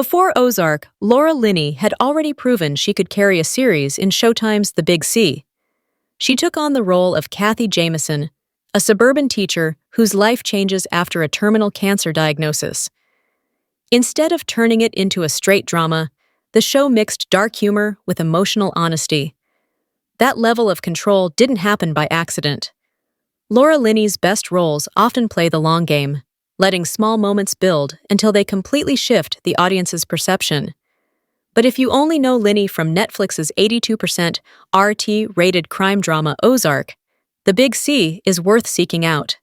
Before Ozark, Laura Linney had already proven she could carry a series in Showtime's The Big C. She took on the role of Kathy Jameson, a suburban teacher whose life changes after a terminal cancer diagnosis. Instead of turning it into a straight drama, the show mixed dark humor with emotional honesty. That level of control didn't happen by accident. Laura Linney's best roles often play the long game, letting small moments build until they completely shift the audience's perception. But if you only know Linney from Netflix's 82% RT-rated crime drama Ozark, The Big C is worth seeking out.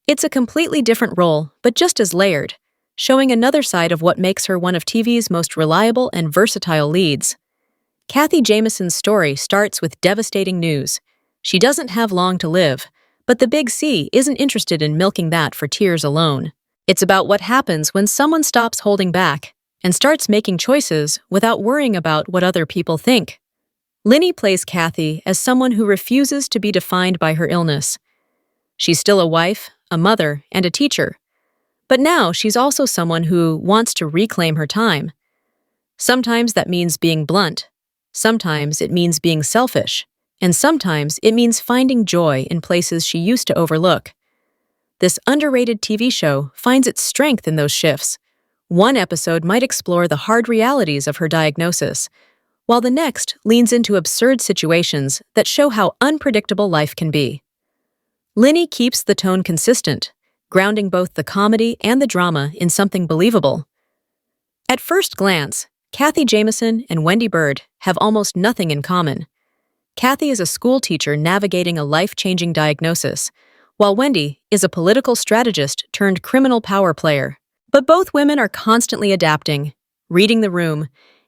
It's a completely different role, but just as layered, showing another side of what makes her one of TV's most reliable and versatile leads. Kathy Jameson's story starts with devastating news. She doesn't have long to live, but The Big C isn't interested in milking that for tears alone. It's about what happens when someone stops holding back and starts making choices without worrying about what other people think. Linney plays Kathy as someone who refuses to be defined by her illness. She's still a wife, a mother, and a teacher. But now she's also someone who wants to reclaim her time. Sometimes that means being blunt. Sometimes it means being selfish. And sometimes it means finding joy in places she used to overlook. This underrated TV show finds its strength in those shifts. One episode might explore the hard realities of her diagnosis, while the next leans into absurd situations that show how unpredictable life can be. Linney keeps the tone consistent, grounding both the comedy and the drama in something believable. At first glance, Kathy Jameson and Wendy Bird have almost nothing in common. Kathy is a school teacher navigating a life-changing diagnosis, while Wendy is a political strategist turned criminal power player. But both women are constantly adapting, reading the room,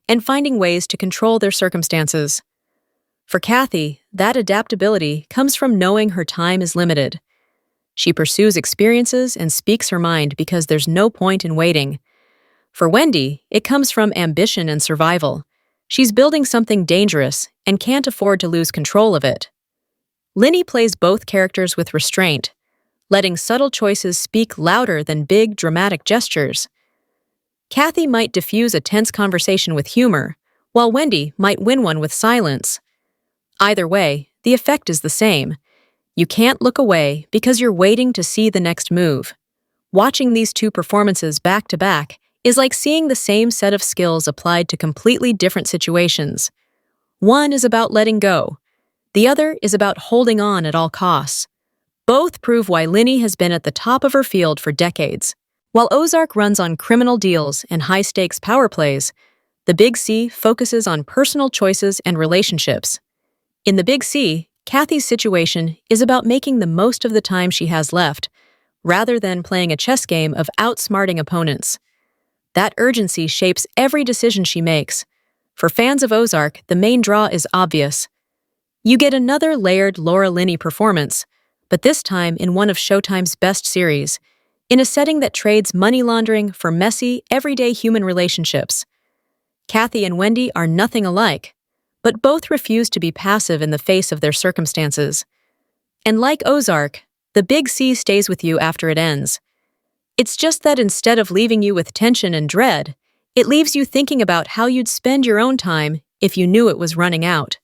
and finding ways to control their circumstances. For Kathy, that adaptability comes from knowing her time is limited. She pursues experiences and speaks her mind because there's no point in waiting. For Wendy, it comes from ambition and survival. She's building something dangerous and can't afford to lose control of it. Linney plays both characters with restraint, letting subtle choices speak louder than big, dramatic gestures. Kathy might diffuse a tense conversation with humor, while Wendy might win one with silence. Either way, the effect is the same. You can't look away because you're waiting to see the next move. Watching these two performances back to back is like seeing the same set of skills applied to completely different situations. One is about letting go. The other is about holding on at all costs. Both prove why Linney has been at the top of her field for decades. While Ozark runs on criminal deals and high-stakes power plays, The Big C focuses on personal choices and relationships. In The Big C, Kathy's situation is about making the most of the time she has left, rather than playing a chess game of outsmarting opponents. That urgency shapes every decision she makes. For fans of Ozark, the main draw is obvious. You get another layered Laura Linney performance, but this time in one of Showtime's best series, in a setting that trades money laundering for messy, everyday human relationships. Kathy and Wendy are nothing alike, but both refuse to be passive in the face of their circumstances. And like Ozark, The Big C stays with you after it ends. It's just that instead of leaving you with tension and dread, it leaves you thinking about how you'd spend your own time if you knew it was running out.